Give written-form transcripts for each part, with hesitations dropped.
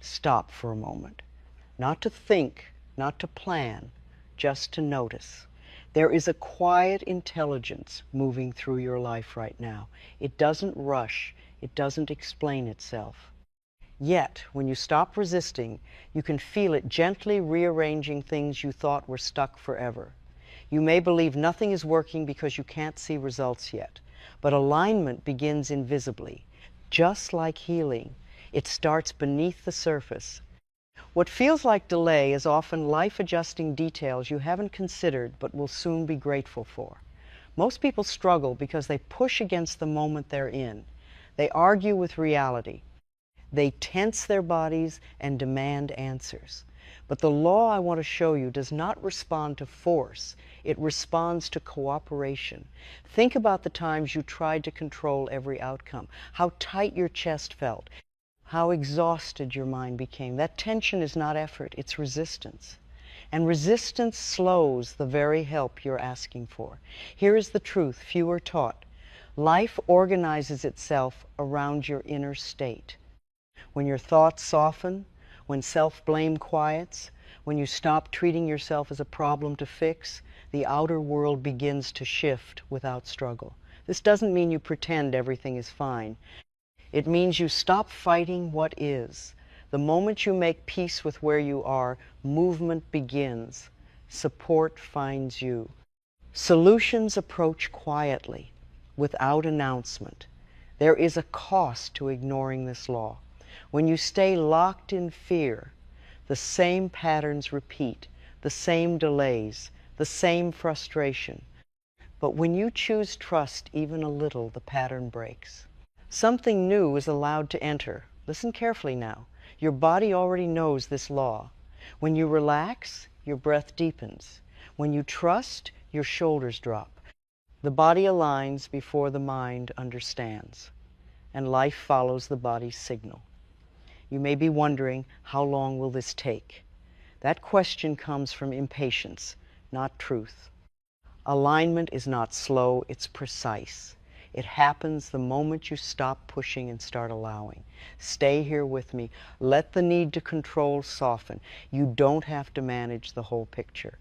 Stop for a moment. Not to think, not to plan, just to notice. There is a quiet intelligence moving through your life right now. It doesn't rush. It doesn't explain itself. Yet, when you stop resisting, you can feel it gently rearranging things you thought were stuck forever. You may believe nothing is working because you can't see results yet, but alignment begins invisibly. Just like healing, it starts beneath the surface. What feels like delay is often life-adjusting details you haven't considered but will soon be grateful for. Most people struggle because they push against the moment they're in. They argue with reality. They tense their bodies and demand answers. But the law I want to show you does not respond to force. It responds to cooperation. Think about the times you tried to control every outcome, how tight your chest felt, how exhausted your mind became. That tension is not effort, it's resistance. And resistance slows the very help you're asking for. Here is the truth few are taught. Life organizes itself around your inner state. When your thoughts soften, when self-blame quiets, when you stop treating yourself as a problem to fix, the outer world begins to shift without struggle. This doesn't mean you pretend everything is fine. It means you stop fighting what is. The moment you make peace with where you are, movement begins. Support finds you. Solutions approach quietly, without announcement. There is a cost to ignoring this law. When you stay locked in fear, the same patterns repeat, the same delays, the same frustration. But when you choose trust even a little, the pattern breaks. Something new is allowed to enter. Listen carefully now. Your body already knows this law. When you relax, your breath deepens. When you trust, your shoulders drop. The body aligns before the mind understands, and life follows the body's signal. You may be wondering, how long will this take? That question comes from impatience, not truth. Alignment is not slow, it's precise. It happens the moment you stop pushing and start allowing. Stay here with me. Let the need to control soften. You don't have to manage the whole picture.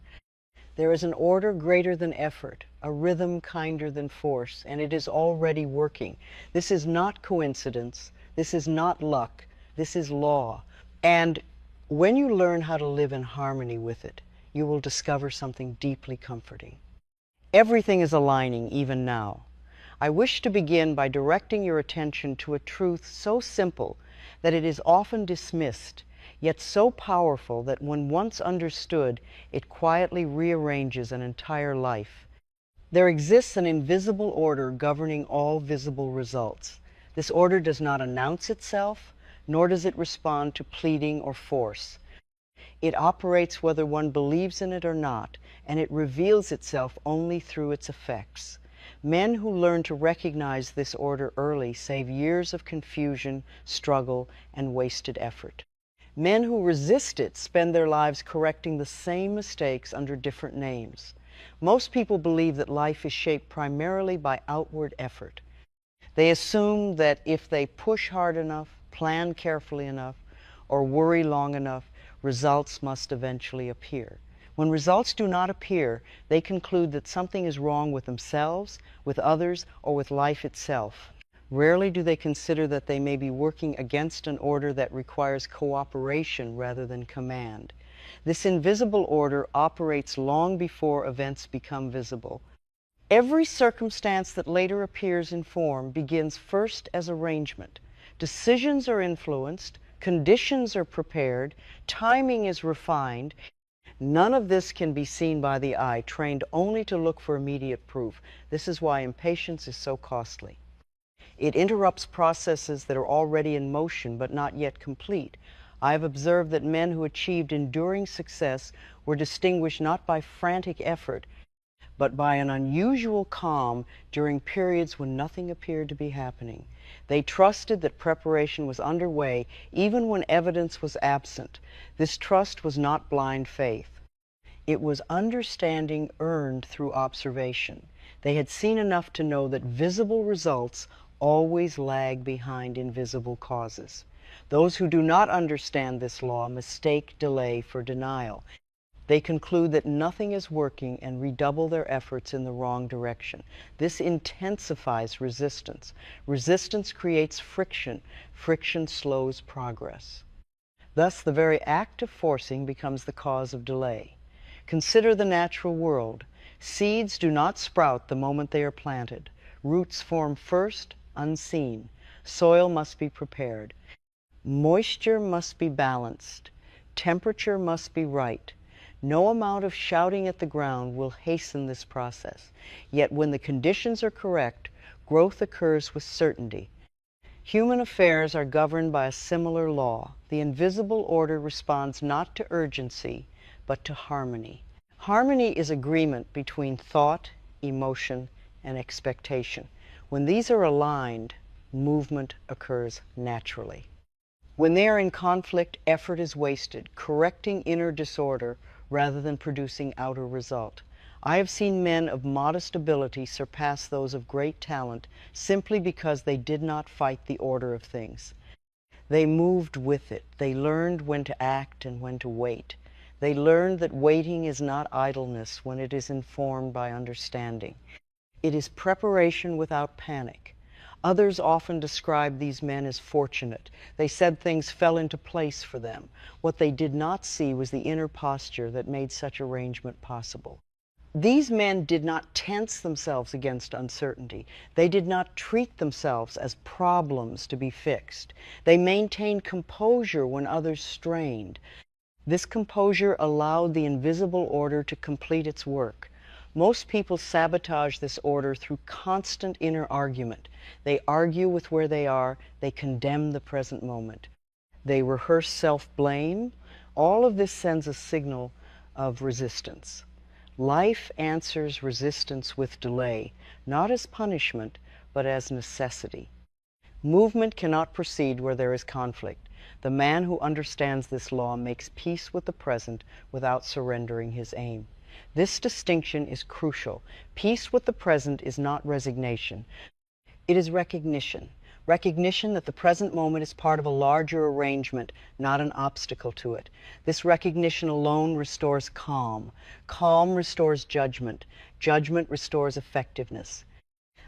There is an order greater than effort, a rhythm kinder than force, and it is already working. This is not coincidence. This is not luck. This is law. And when you learn how to live in harmony with it, you will discover something deeply comforting. Everything is aligning even now. I wish to begin by directing your attention to a truth so simple that it is often dismissed, yet so powerful that when once understood, it quietly rearranges an entire life. There exists an invisible order governing all visible results. This order does not announce itself, nor does it respond to pleading or force. It operates whether one believes in it or not, and it reveals itself only through its effects. Men who learn to recognize this order early save years of confusion, struggle, and wasted effort. Men who resist it spend their lives correcting the same mistakes under different names. Most people believe that life is shaped primarily by outward effort. They assume that if they push hard enough, plan carefully enough, or worry long enough, results must eventually appear. When results do not appear, they conclude that something is wrong with themselves, with others, or with life itself. Rarely do they consider that they may be working against an order that requires cooperation rather than command. This invisible order operates long before events become visible. Every circumstance that later appears in form begins first as arrangement. Decisions are influenced, conditions are prepared, timing is refined. None of this can be seen by the eye, trained only to look for immediate proof. This is why impatience is so costly. It interrupts processes that are already in motion but not yet complete. I have observed that men who achieved enduring success were distinguished not by frantic effort, but by an unusual calm during periods when nothing appeared to be happening. They trusted that preparation was underway even when evidence was absent. This trust was not blind faith. It was understanding earned through observation. They had seen enough to know that visible results always lag behind invisible causes. Those who do not understand this law mistake delay for denial. They conclude that nothing is working and redouble their efforts in the wrong direction. This intensifies resistance. Resistance creates friction. Friction slows progress. Thus, the very act of forcing becomes the cause of delay. Consider the natural world. Seeds do not sprout the moment they are planted. Roots form first, unseen. Soil must be prepared. Moisture must be balanced. Temperature must be right. No amount of shouting at the ground will hasten this process. Yet when the conditions are correct, growth occurs with certainty. Human affairs are governed by a similar law. The invisible order responds not to urgency, but to harmony. Harmony is agreement between thought, emotion, and expectation. When these are aligned, movement occurs naturally. When they are in conflict, effort is wasted, correcting inner disorder rather than producing outer result. I have seen men of modest ability surpass those of great talent simply because they did not fight the order of things. They moved with it. They learned when to act and when to wait. They learned that waiting is not idleness when it is informed by understanding. It is preparation without panic. Others often describe these men as fortunate. They said things fell into place for them. What they did not see was the inner posture that made such arrangement possible. These men did not tense themselves against uncertainty. They did not treat themselves as problems to be fixed. They maintained composure when others strained. This composure allowed the invisible order to complete its work. Most people sabotage this order through constant inner argument. They argue with where they are. They condemn the present moment. They rehearse self-blame. All of this sends a signal of resistance. Life answers resistance with delay, not as punishment, but as necessity. Movement cannot proceed where there is conflict. The man who understands this law makes peace with the present without surrendering his aim. This distinction is crucial. Peace with the present is not resignation. It is recognition. Recognition that the present moment is part of a larger arrangement, not an obstacle to it. This recognition alone restores calm. Calm restores judgment. Judgment restores effectiveness.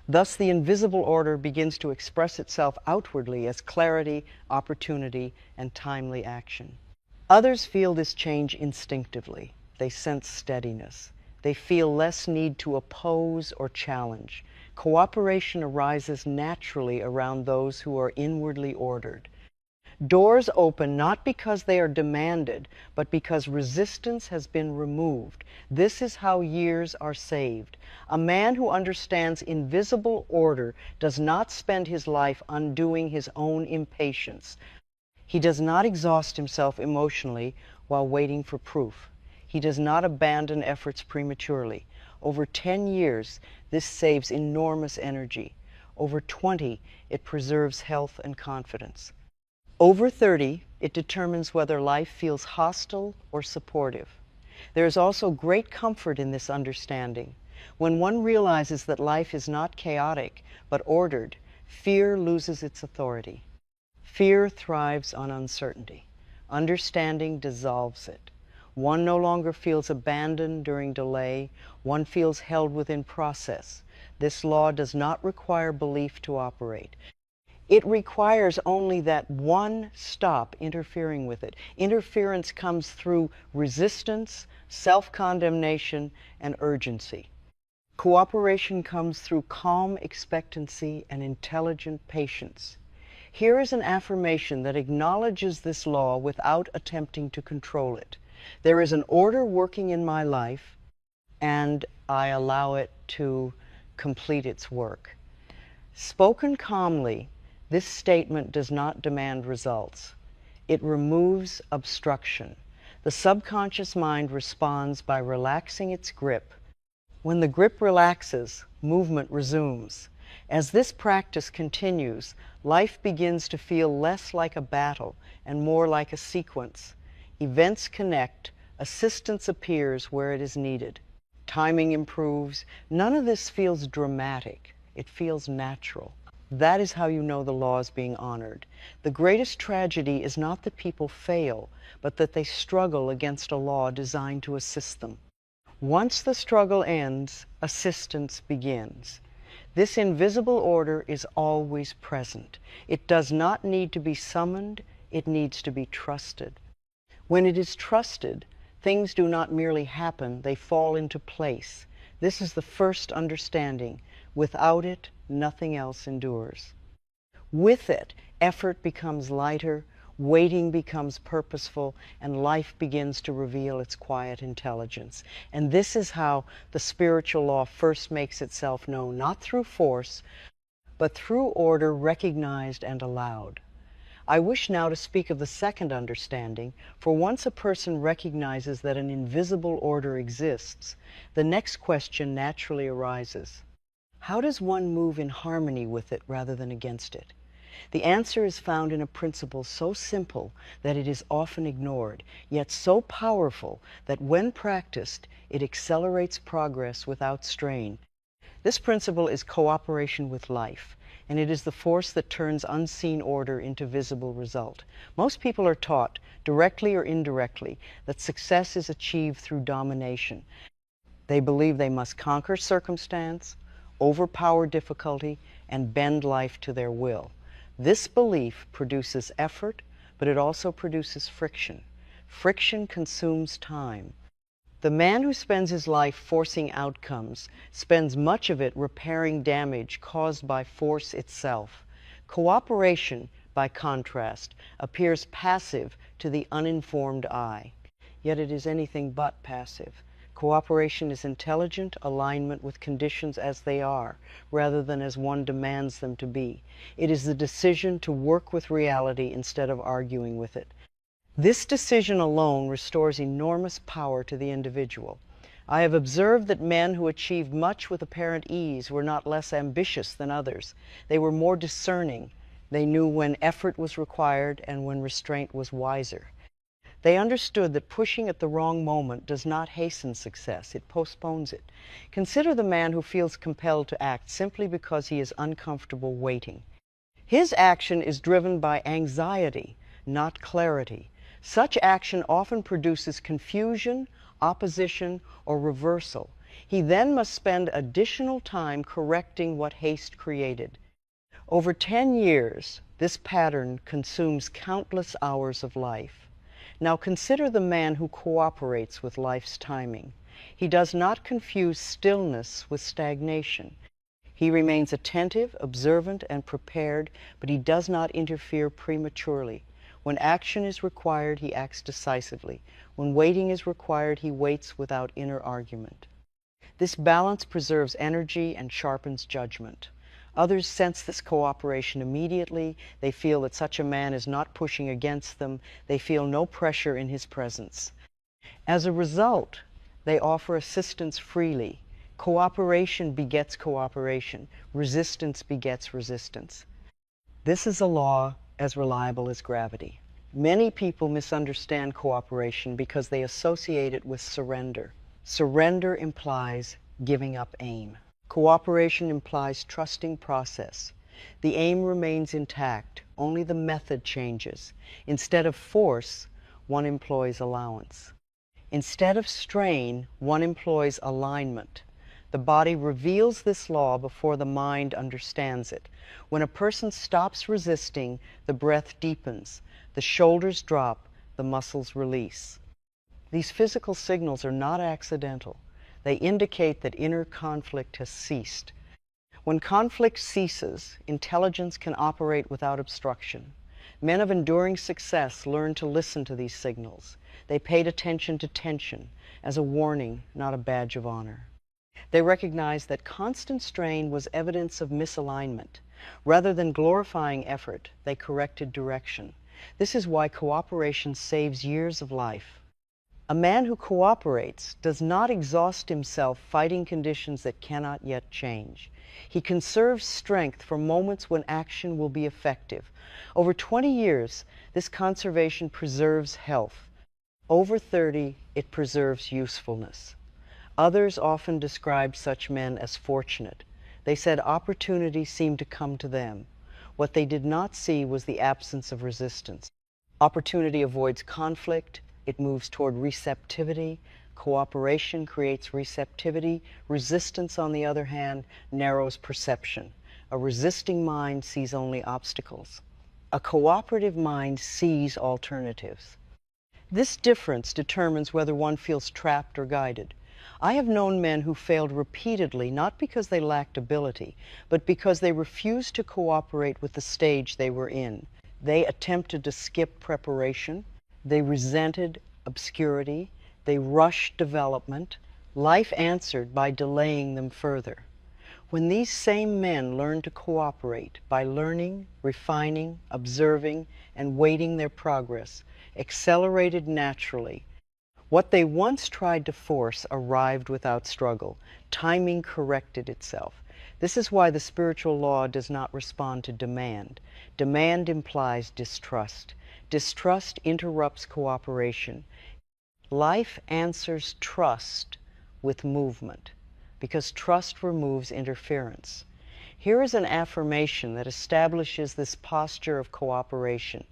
Thus, the invisible order begins to express itself outwardly as clarity, opportunity, and timely action. Others feel this change instinctively. They sense steadiness. They feel less need to oppose or challenge. Cooperation arises naturally around those who are inwardly ordered. Doors open not because they are demanded, but because resistance has been removed. This is how years are saved. A man who understands invisible order does not spend his life undoing his own impatience. He does not exhaust himself emotionally while waiting for proof. He does not abandon efforts prematurely. Over 10 years, this saves enormous energy. Over 20, it preserves health and confidence. Over 30, it determines whether life feels hostile or supportive. There is also great comfort in this understanding. When one realizes that life is not chaotic, but ordered, fear loses its authority. Fear thrives on uncertainty. Understanding dissolves it. One no longer feels abandoned during delay. One feels held within process. This law does not require belief to operate. It requires only that one stop interfering with it. Interference comes through resistance, self-condemnation, and urgency. Cooperation comes through calm expectancy and intelligent patience. Here is an affirmation that acknowledges this law without attempting to control it. There is an order working in my life, and I allow it to complete its work. Spoken calmly, this statement does not demand results. It removes obstruction. The subconscious mind responds by relaxing its grip. When the grip relaxes, movement resumes. As this practice continues, life begins to feel less like a battle and more like a sequence. Events connect, assistance appears where it is needed. Timing improves. None of this feels dramatic. It feels natural. That is how you know the law is being honored. The greatest tragedy is not that people fail, but that they struggle against a law designed to assist them. Once the struggle ends, assistance begins. This invisible order is always present. It does not need to be summoned, it needs to be trusted. When it is trusted, things do not merely happen, they fall into place. This is the first understanding. Without it, nothing else endures. With it, effort becomes lighter, waiting becomes purposeful, and life begins to reveal its quiet intelligence. And this is how the spiritual law first makes itself known, not through force, but through order recognized and allowed. I wish now to speak of the second understanding, for once a person recognizes that an invisible order exists, the next question naturally arises. How does one move in harmony with it rather than against it? The answer is found in a principle so simple that it is often ignored, yet so powerful that when practiced, it accelerates progress without strain. This principle is cooperation with life, and it is the force that turns unseen order into visible result. Most people are taught, directly or indirectly, that success is achieved through domination. They believe they must conquer circumstance, overpower difficulty, and bend life to their will. This belief produces effort, but it also produces friction. Friction consumes time. The man who spends his life forcing outcomes spends much of it repairing damage caused by force itself. Cooperation, by contrast, appears passive to the uninformed eye. Yet it is anything but passive. Cooperation is intelligent alignment with conditions as they are, rather than as one demands them to be. It is the decision to work with reality instead of arguing with it. This decision alone restores enormous power to the individual. I have observed that men who achieved much with apparent ease were not less ambitious than others. They were more discerning. They knew when effort was required and when restraint was wiser. They understood that pushing at the wrong moment does not hasten success, it postpones it. Consider the man who feels compelled to act simply because he is uncomfortable waiting. His action is driven by anxiety, not clarity. Such action often produces confusion, opposition, or reversal. He then must spend additional time correcting what haste created. Over 10 years, this pattern consumes countless hours of life. Now consider the man who cooperates with life's timing. He does not confuse stillness with stagnation. He remains attentive, observant, and prepared, but he does not interfere prematurely. When action is required, he acts decisively. When waiting is required, he waits without inner argument. This balance preserves energy and sharpens judgment. Others sense this cooperation immediately. They feel that such a man is not pushing against them. They feel no pressure in his presence. As a result, they offer assistance freely. Cooperation begets cooperation. Resistance begets resistance. This is a law as reliable as gravity. Many people misunderstand cooperation because they associate it with surrender. Surrender implies giving up aim. Cooperation implies trusting process. The aim remains intact, only the method changes. Instead of force, one employs allowance. Instead of strain, one employs alignment. The body reveals this law before the mind understands it. When a person stops resisting, the breath deepens, the shoulders drop, the muscles release. These physical signals are not accidental. They indicate that inner conflict has ceased. When conflict ceases, intelligence can operate without obstruction. Men of enduring success learned to listen to these signals. They paid attention to tension as a warning, not a badge of honor. They recognized that constant strain was evidence of misalignment. Rather than glorifying effort, they corrected direction. This is why cooperation saves years of life. A man who cooperates does not exhaust himself fighting conditions that cannot yet change. He conserves strength for moments when action will be effective. Over 20 years, this conservation preserves health. Over 30, it preserves usefulness. Others often describe such men as fortunate. They said opportunity seemed to come to them. What they did not see was the absence of resistance. Opportunity avoids conflict. It moves toward receptivity. Cooperation creates receptivity. Resistance, on the other hand, narrows perception. A resisting mind sees only obstacles. A cooperative mind sees alternatives. This difference determines whether one feels trapped or guided. I have known men who failed repeatedly, not because they lacked ability, but because they refused to cooperate with the stage they were in. They attempted to skip preparation. They resented obscurity. They rushed development. Life answered by delaying them further. When these same men learn to cooperate by learning, refining, observing, and weighting their progress, accelerated naturally, what they once tried to force arrived without struggle. Timing corrected itself. This is why the spiritual law does not respond to demand. Demand implies distrust. Distrust interrupts cooperation. Life answers trust with movement, because trust removes interference. Here is an affirmation that establishes this posture of cooperation.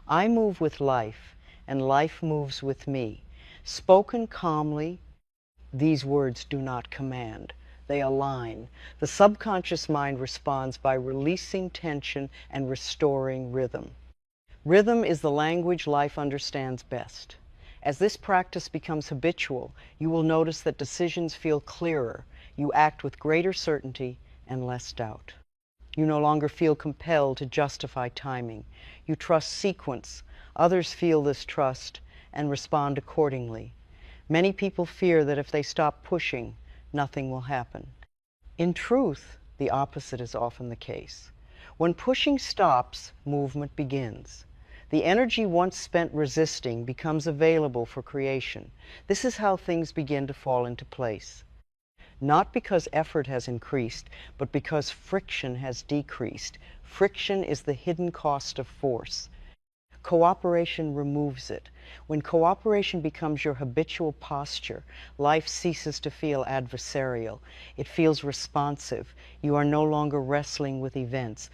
I move with life, and life moves with me. Spoken calmly, these words do not command. They align. The subconscious mind responds by releasing tension and restoring rhythm. Rhythm is the language life understands best. As this practice becomes habitual, you will notice that decisions feel clearer. You act with greater certainty and less doubt. You no longer feel compelled to justify timing. You trust sequence. Others feel this trust and respond accordingly. Many people fear that if they stop pushing, nothing will happen. In truth, the opposite is often the case. When pushing stops, movement begins. The energy once spent resisting becomes available for creation. This is how things begin to fall into place. Not because effort has increased, but because friction has decreased. Friction is the hidden cost of force. Cooperation removes it. When cooperation becomes your habitual posture, life ceases to feel adversarial. It feels responsive. You are no longer wrestling with events.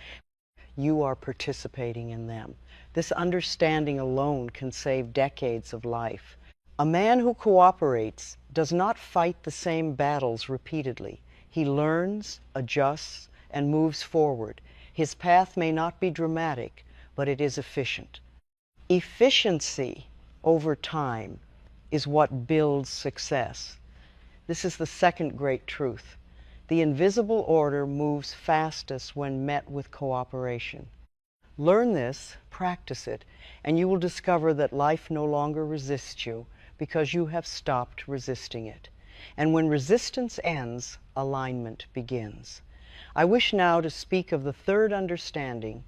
You are participating in them. This understanding alone can save decades of life. A man who cooperates does not fight the same battles repeatedly. He learns, adjusts, and moves forward. His path may not be dramatic, but it is efficient. Efficiency over time is what builds success. This is the second great truth. The invisible order moves fastest when met with cooperation. Learn this, practice it, and you will discover that life no longer resists you because you have stopped resisting it. And when resistance ends, alignment begins. I wish now to speak of the third understanding,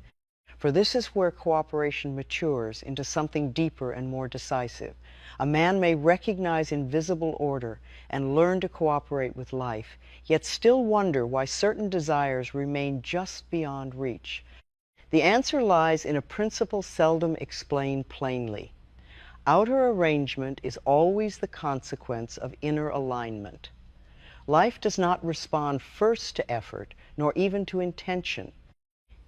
for this is where cooperation matures into something deeper and more decisive. A man may recognize invisible order and learn to cooperate with life, yet still wonder why certain desires remain just beyond reach. The answer lies in a principle seldom explained plainly. Outer arrangement is always the consequence of inner alignment. Life does not respond first to effort, nor even to intention.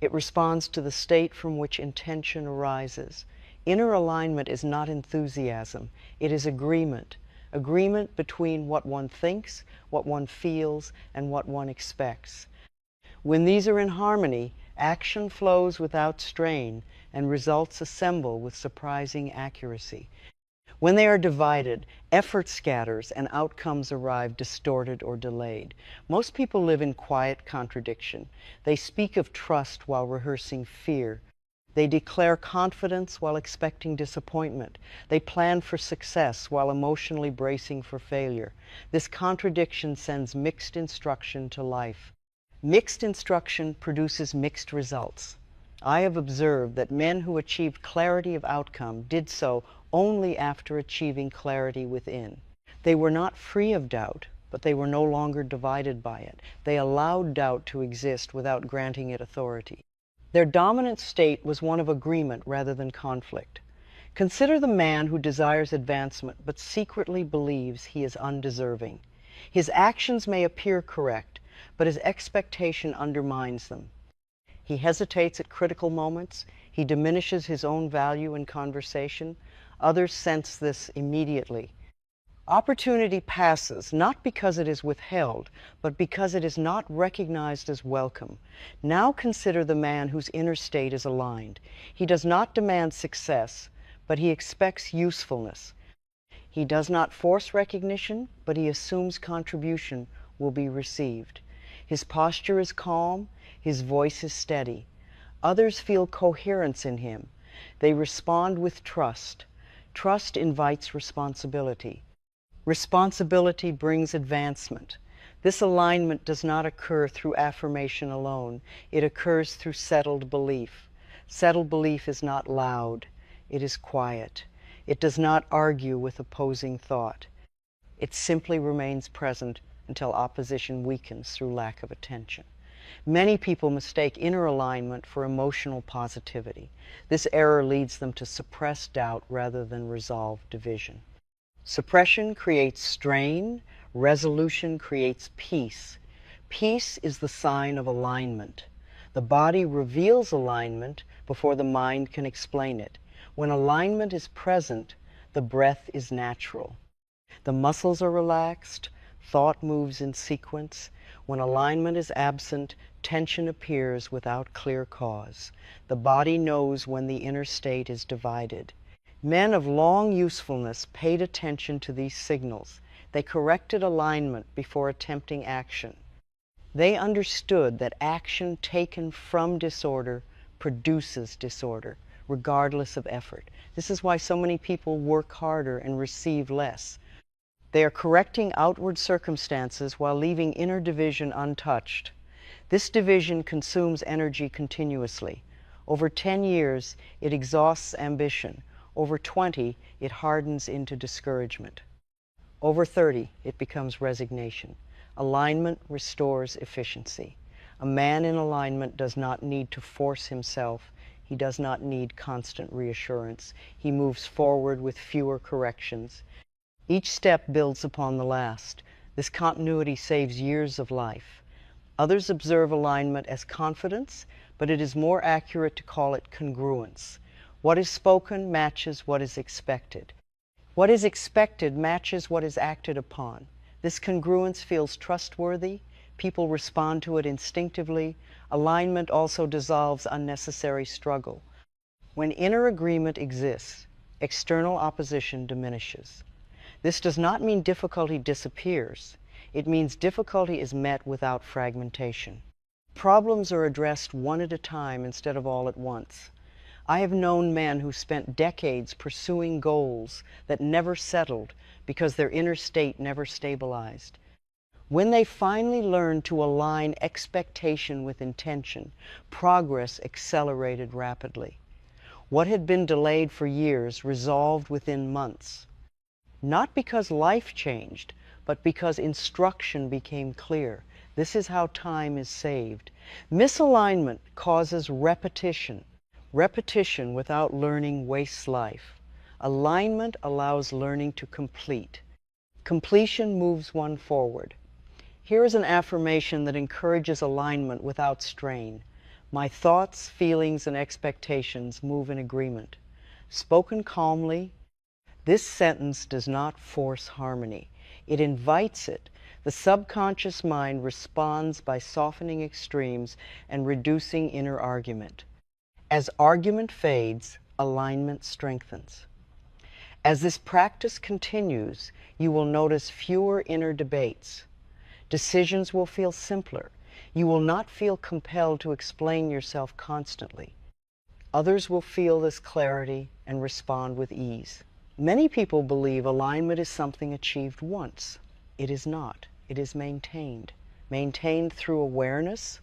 It responds to the state from which intention arises. Inner alignment is not enthusiasm, it is agreement. Agreement between what one thinks, what one feels, and what one expects. When these are in harmony, action flows without strain, and results assemble with surprising accuracy. When they are divided, effort scatters and outcomes arrive distorted or delayed. Most people live in quiet contradiction. They speak of trust while rehearsing fear. They declare confidence while expecting disappointment. They plan for success while emotionally bracing for failure. This contradiction sends mixed instruction to life. Mixed instruction produces mixed results. I have observed that men who achieved clarity of outcome did so only after achieving clarity within. They were not free of doubt, but they were no longer divided by it. They allowed doubt to exist without granting it authority. Their dominant state was one of agreement rather than conflict. Consider the man who desires advancement but secretly believes he is undeserving. His actions may appear correct, but his expectation undermines them. He hesitates at critical moments. He diminishes his own value in conversation. Others sense this immediately. Opportunity passes, not because it is withheld, but because it is not recognized as welcome. Now consider the man whose inner state is aligned. He does not demand success, but he expects usefulness. He does not force recognition, but he assumes contribution will be received. His posture is calm, his voice is steady. Others feel coherence in him. They respond with trust. Trust invites responsibility. Responsibility brings advancement. This alignment does not occur through affirmation alone. It occurs through settled belief. Settled belief is not loud. It is quiet. It does not argue with opposing thought. It simply remains present until opposition weakens through lack of attention. Many people mistake inner alignment for emotional positivity. This error leads them to suppress doubt rather than resolve division. Suppression creates strain. Resolution creates peace. Peace is the sign of alignment. The body reveals alignment before the mind can explain it. When alignment is present, the breath is natural. The muscles are relaxed. Thought moves in sequence. When alignment is absent, tension appears without clear cause. The body knows when the inner state is divided. Men of long usefulness paid attention to these signals. They corrected alignment before attempting action. They understood that action taken from disorder produces disorder, regardless of effort. This is why so many people work harder and receive less. They are correcting outward circumstances while leaving inner division untouched. This division consumes energy continuously. Over 10 years, it exhausts ambition. Over 20, it hardens into discouragement. Over 30, it becomes resignation. Alignment restores efficiency. A man in alignment does not need to force himself. He does not need constant reassurance. He moves forward with fewer corrections. Each step builds upon the last. This continuity saves years of life. Others observe alignment as confidence, but it is more accurate to call it congruence. What is spoken matches what is expected. What is expected matches what is acted upon. This congruence feels trustworthy. People respond to it instinctively. Alignment also dissolves unnecessary struggle. When inner agreement exists, external opposition diminishes. This does not mean difficulty disappears. It means difficulty is met without fragmentation. Problems are addressed one at a time instead of all at once. I have known men who spent decades pursuing goals that never settled because their inner state never stabilized. When they finally learned to align expectation with intention, progress accelerated rapidly. What had been delayed for years resolved within months. Not because life changed, but because instruction became clear. This is how time is saved. Misalignment causes repetition. Repetition without learning wastes life. Alignment allows learning to complete. Completion moves one forward. Here is an affirmation that encourages alignment without strain. My thoughts, feelings, and expectations move in agreement. Spoken calmly, this sentence does not force harmony. It invites it. The subconscious mind responds by softening extremes and reducing inner argument. As argument fades, alignment strengthens. As this practice continues, you will notice fewer inner debates. Decisions will feel simpler. You will not feel compelled to explain yourself constantly. Others will feel this clarity and respond with ease. Many people believe alignment is something achieved once. It is not. It is maintained. Maintained through awareness,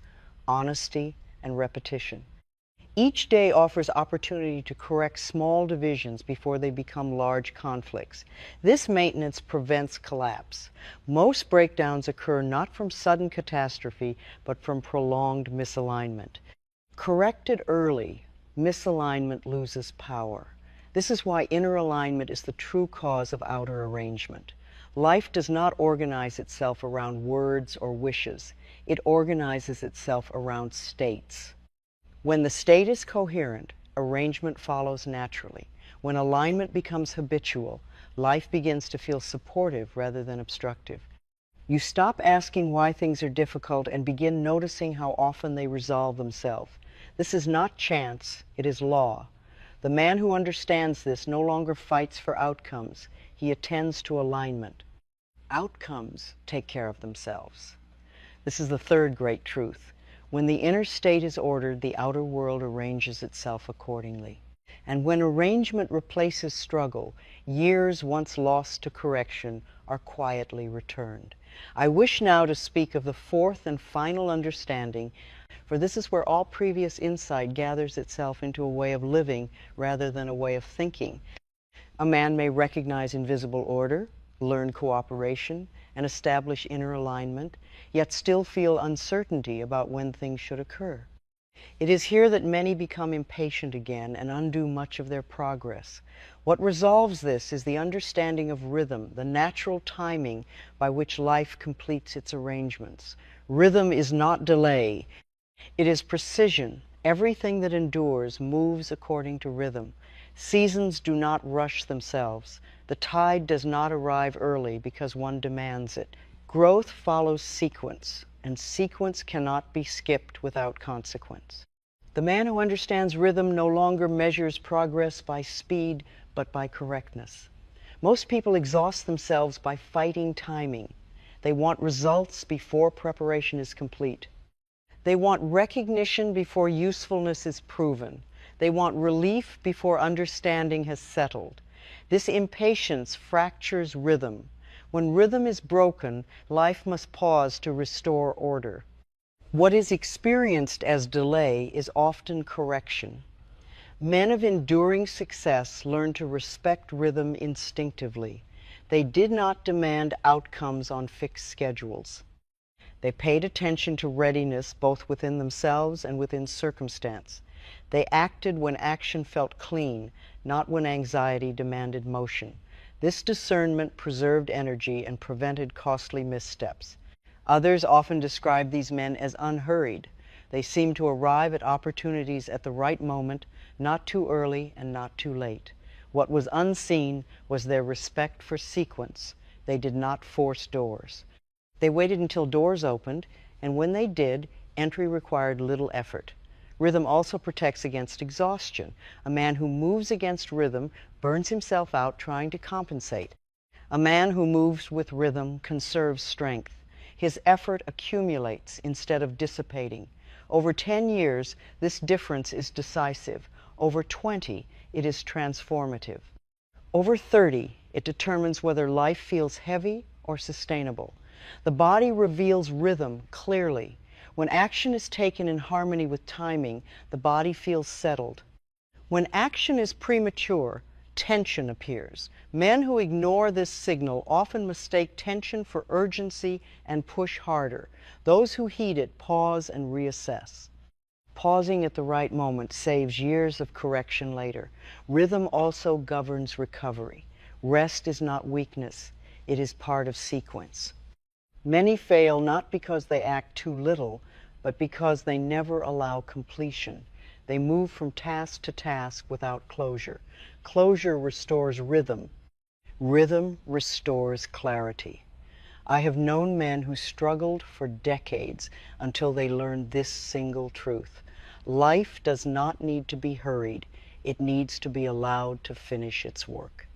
honesty, and repetition. Each day offers opportunity to correct small divisions before they become large conflicts. This maintenance prevents collapse. Most breakdowns occur not from sudden catastrophe, but from prolonged misalignment. Corrected early, misalignment loses power. This is why inner alignment is the true cause of outer arrangement. Life does not organize itself around words or wishes. It organizes itself around states. When the state is coherent, arrangement follows naturally. When alignment becomes habitual, life begins to feel supportive rather than obstructive. You stop asking why things are difficult and begin noticing how often they resolve themselves. This is not chance, it is law. The man who understands this no longer fights for outcomes. He attends to alignment. Outcomes take care of themselves. This is the third great truth. When the inner state is ordered, the outer world arranges itself accordingly. And when arrangement replaces struggle, years once lost to correction are quietly returned. I wish now to speak of the fourth and final understanding, for this is where all previous insight gathers itself into a way of living rather than a way of thinking. A man may recognize invisible order, learn cooperation, and establish inner alignment, yet still feel uncertainty about when things should occur. It is here that many become impatient again and undo much of their progress. What resolves this is the understanding of rhythm, the natural timing by which life completes its arrangements. Rhythm is not delay. It is precision. Everything that endures moves according to rhythm. Seasons do not rush themselves. The tide does not arrive early because one demands it. Growth follows sequence, and sequence cannot be skipped without consequence. The man who understands rhythm no longer measures progress by speed, but by correctness. Most people exhaust themselves by fighting timing. They want results before preparation is complete. They want recognition before usefulness is proven. They want relief before understanding has settled. This impatience fractures rhythm. When rhythm is broken, life must pause to restore order. What is experienced as delay is often correction. Men of enduring success learn to respect rhythm instinctively. They did not demand outcomes on fixed schedules. They paid attention to readiness both within themselves and within circumstance. They acted when action felt clean, not when anxiety demanded motion. This discernment preserved energy and prevented costly missteps. Others often describe these men as unhurried. They seemed to arrive at opportunities at the right moment, not too early and not too late. What was unseen was their respect for sequence. They did not force doors. They waited until doors opened, and when they did, entry required little effort. Rhythm also protects against exhaustion. A man who moves against rhythm burns himself out trying to compensate. A man who moves with rhythm conserves strength. His effort accumulates instead of dissipating. Over 10 years, this difference is decisive. Over 20, it is transformative. Over 30, it determines whether life feels heavy or sustainable. The body reveals rhythm clearly. When action is taken in harmony with timing, the body feels settled. When action is premature, tension appears. Men who ignore this signal often mistake tension for urgency and push harder. Those who heed it pause and reassess. Pausing at the right moment saves years of correction later. Rhythm also governs recovery. Rest is not weakness, it is part of sequence. Many fail not because they act too little, but because they never allow completion. They move from task to task without closure. Closure restores rhythm. Rhythm restores clarity. I have known men who struggled for decades until they learned this single truth. Life does not need to be hurried. It needs to be allowed to finish its work.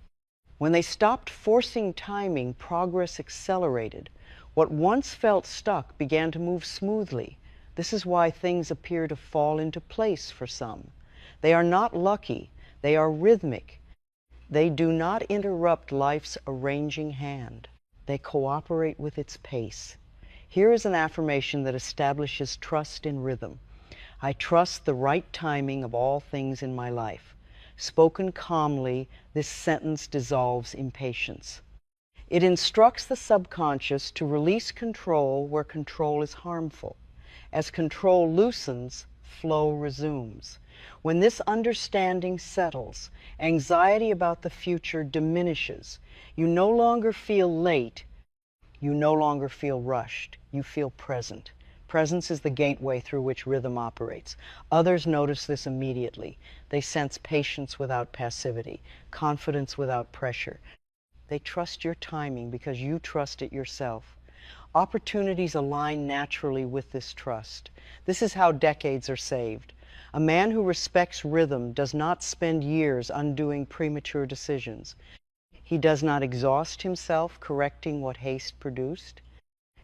When they stopped forcing timing, progress accelerated. What once felt stuck began to move smoothly. This is why things appear to fall into place for some. They are not lucky, they are rhythmic. They do not interrupt life's arranging hand. They cooperate with its pace. Here is an affirmation that establishes trust in rhythm. I trust the right timing of all things in my life. Spoken calmly, this sentence dissolves impatience. It instructs the subconscious to release control where control is harmful. As control loosens, flow resumes. When this understanding settles, anxiety about the future diminishes. You no longer feel late. You no longer feel rushed. You feel present. Presence is the gateway through which rhythm operates. Others notice this immediately. They sense patience without passivity, confidence without pressure. They trust your timing because you trust it yourself. Opportunities align naturally with this trust. This is how decades are saved. A man who respects rhythm does not spend years undoing premature decisions. He does not exhaust himself correcting what haste produced.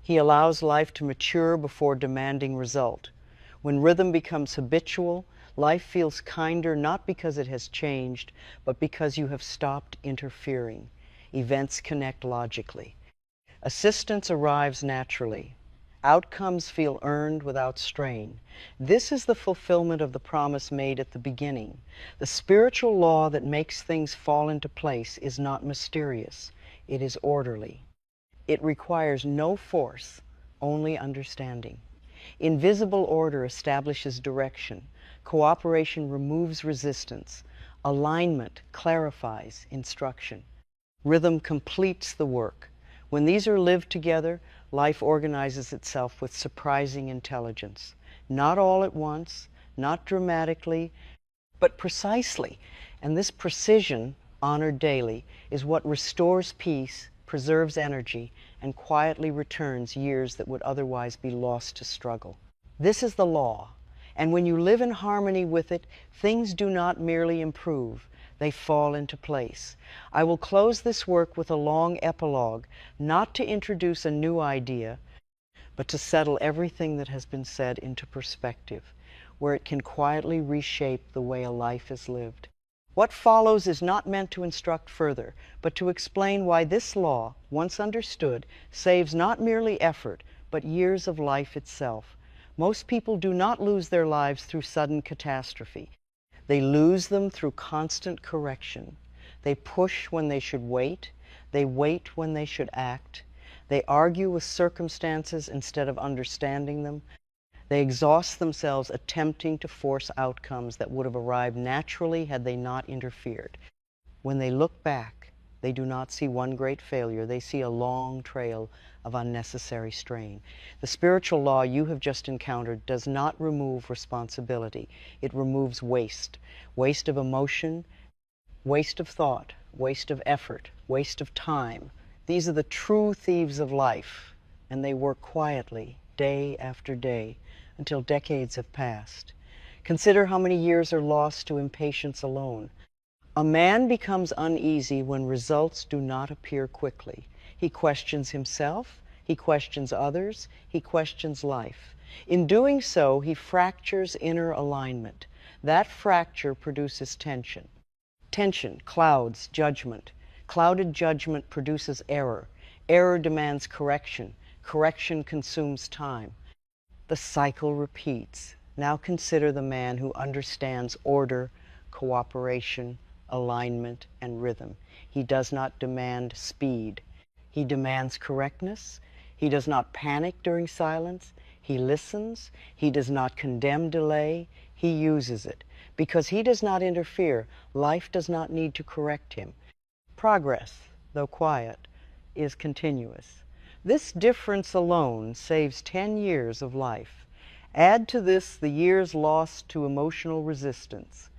He allows life to mature before demanding result. When rhythm becomes habitual, life feels kinder not because it has changed, but because you have stopped interfering. Events connect logically. Assistance arrives naturally. Outcomes feel earned without strain. This is the fulfillment of the promise made at the beginning. The spiritual law that makes things fall into place is not mysterious. It is orderly. It requires no force, only understanding. Invisible order establishes direction. Cooperation removes resistance. Alignment clarifies instruction. Rhythm completes the work. When these are lived together, life organizes itself with surprising intelligence. Not all at once, not dramatically, but precisely. And this precision, honored daily, is what restores peace, preserves energy, and quietly returns years that would otherwise be lost to struggle. This is the law, and when you live in harmony with it, things do not merely improve, they fall into place. I will close this work with a long epilogue, not to introduce a new idea, but to settle everything that has been said into perspective, where it can quietly reshape the way a life is lived. What follows is not meant to instruct further, but to explain why this law, once understood, saves not merely effort, but years of life itself. Most people do not lose their lives through sudden catastrophe. They lose them through constant correction. They push when they should wait. They wait when they should act. They argue with circumstances instead of understanding them. They exhaust themselves attempting to force outcomes that would have arrived naturally had they not interfered. When they look back, they do not see one great failure. They see a long trail of unnecessary strain. The spiritual law you have just encountered does not remove responsibility. It removes waste. Waste of emotion, waste of thought, waste of effort, waste of time. These are the true thieves of life, and they work quietly, day after day, until decades have passed. Consider how many years are lost to impatience alone. A man becomes uneasy when results do not appear quickly. He questions himself, he questions others, he questions life. In doing so, he fractures inner alignment. That fracture produces tension. Tension clouds judgment. Clouded judgment produces error. Error demands correction. Correction consumes time. The cycle repeats. Now consider the man who understands order, cooperation, alignment, and rhythm. He does not demand speed. He demands correctness. He does not panic during silence. He listens. He does not condemn delay. He uses it. Because he does not interfere, life does not need to correct him. Progress, though quiet, is continuous. This difference alone saves 10 years of life. Add to this the years lost to emotional resistance.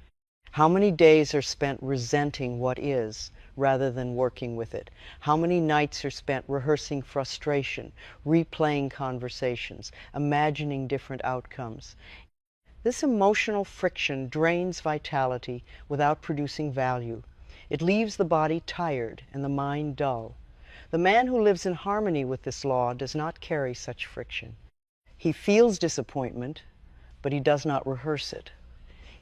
How many days are spent resenting what is rather than working with it? How many nights are spent rehearsing frustration, replaying conversations, imagining different outcomes? This emotional friction drains vitality without producing value. It leaves the body tired and the mind dull. The man who lives in harmony with this law does not carry such friction. He feels disappointment, but he does not rehearse it.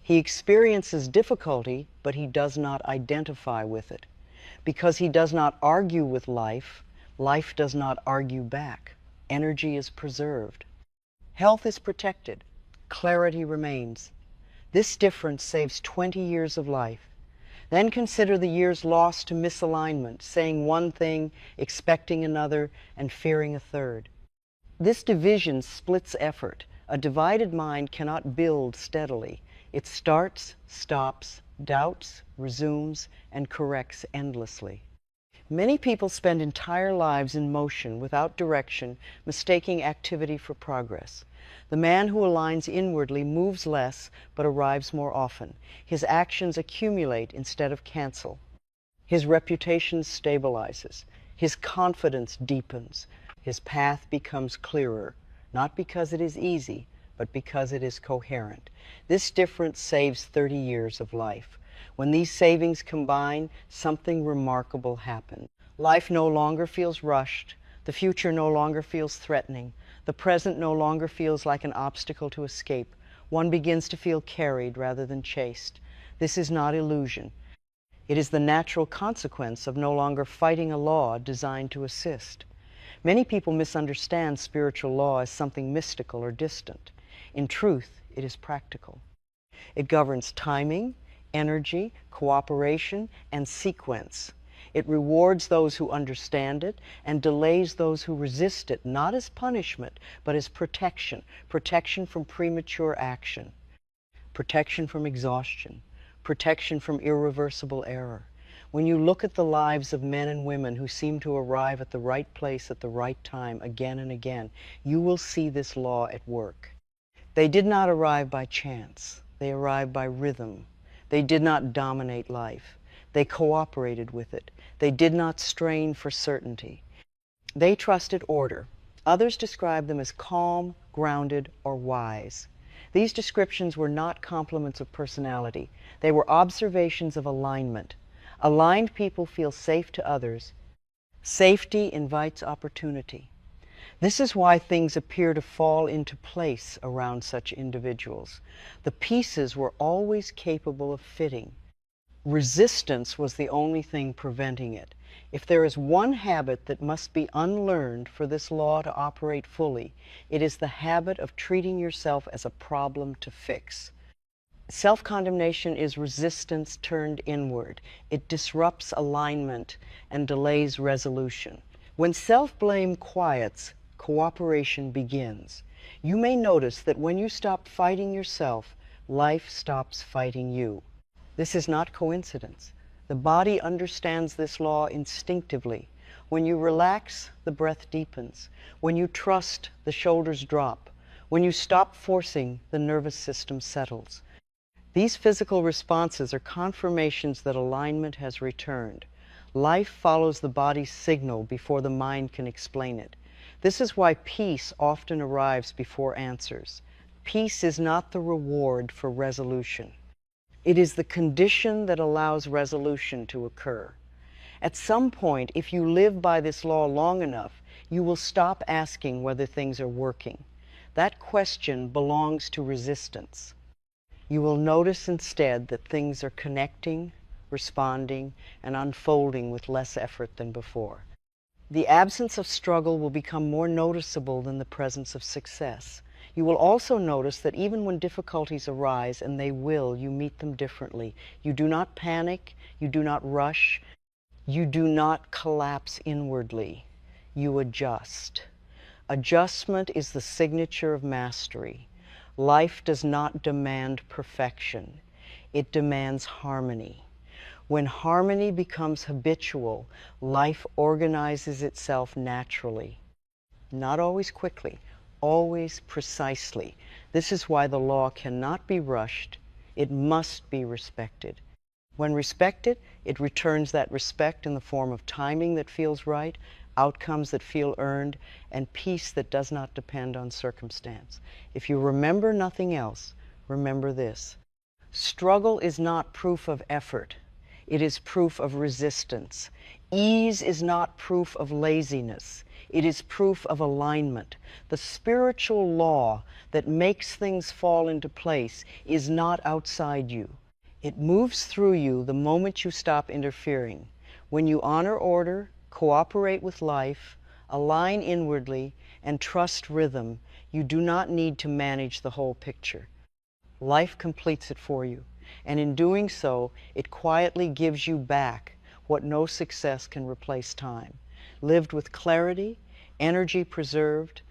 He experiences difficulty, but he does not identify with it. Because he does not argue with life, life does not argue back. Energy is preserved. Health is protected. Clarity remains. This difference saves 20 years of life. Then consider the years lost to misalignment, saying one thing, expecting another, and fearing a third. This division splits effort, A divided mind cannot build steadily. It starts, stops, doubts, resumes, and corrects endlessly. Many people spend entire lives in motion without direction, mistaking activity for progress. The man who aligns inwardly moves less but arrives more often. His actions accumulate instead of cancel. His reputation stabilizes. His confidence deepens. His path becomes clearer, not because it is easy, but because it is coherent. This difference saves 30 years of life. When these savings combine, something remarkable happens. Life no longer feels rushed. The future no longer feels threatening. The present no longer feels like an obstacle to escape. One begins to feel carried rather than chased. This is not illusion. It is the natural consequence of no longer fighting a law designed to assist. Many people misunderstand spiritual law as something mystical or distant. In truth, it is practical. It governs timing, energy, cooperation, and sequence. It rewards those who understand it and delays those who resist it, not as punishment, but as protection. Protection from premature action, protection from exhaustion, protection from irreversible error. When you look at the lives of men and women who seem to arrive at the right place at the right time again and again, you will see this law at work. They did not arrive by chance. They arrived by rhythm. They did not dominate life. They cooperated with it. They did not strain for certainty. They trusted order. Others describe them as calm, grounded, or wise. These descriptions were not compliments of personality. They were observations of alignment. Aligned people feel safe to others. Safety invites opportunity. This is why things appear to fall into place around such individuals. The pieces were always capable of fitting. Resistance was the only thing preventing it. If there is one habit that must be unlearned for this law to operate fully, it is the habit of treating yourself as a problem to fix. Self-condemnation is resistance turned inward. It disrupts alignment and delays resolution. When self-blame quiets, cooperation begins. You may notice that when you stop fighting yourself, life stops fighting you. This is not coincidence. The body understands this law instinctively. When you relax, the breath deepens. When you trust, the shoulders drop. When you stop forcing, the nervous system settles. These physical responses are confirmations that alignment has returned. Life follows the body's signal before the mind can explain it. This is why peace often arrives before answers. Peace is not the reward for resolution. It is the condition that allows resolution to occur. At some point, if you live by this law long enough, you will stop asking whether things are working. That question belongs to resistance. You will notice instead that things are connecting, responding, and unfolding with less effort than before. The absence of struggle will become more noticeable than the presence of success. You will also notice that even when difficulties arise, and they will, you meet them differently. You do not panic, you do not rush, you do not collapse inwardly. You adjust. Adjustment is the signature of mastery. Life does not demand perfection. It demands harmony. When harmony becomes habitual, life organizes itself naturally. Not always quickly, always precisely. This is why the law cannot be rushed. It must be respected. When respected, it returns that respect in the form of timing that feels right, outcomes that feel earned, and peace that does not depend on circumstance. If you remember nothing else, remember this. Struggle is not proof of effort. It is proof of resistance. Ease is not proof of laziness. It is proof of alignment. The spiritual law that makes things fall into place is not outside you. It moves through you the moment you stop interfering. When you honor order, cooperate with life, align inwardly, and trust rhythm, you do not need to manage the whole picture. Life completes it for you, and in doing so, it quietly gives you back what no success can replace: time, lived with clarity, energy preserved,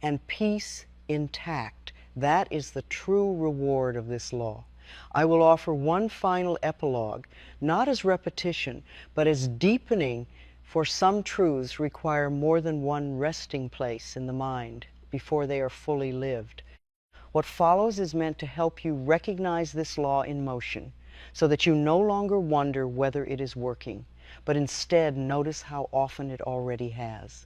and peace intact. That is the true reward of this law. I will offer one final epilogue, not as repetition, but as deepening, for some truths require more than one resting place in the mind before they are fully lived. What follows is meant to help you recognize this law in motion, so that you no longer wonder whether it is working, but instead notice how often it already has.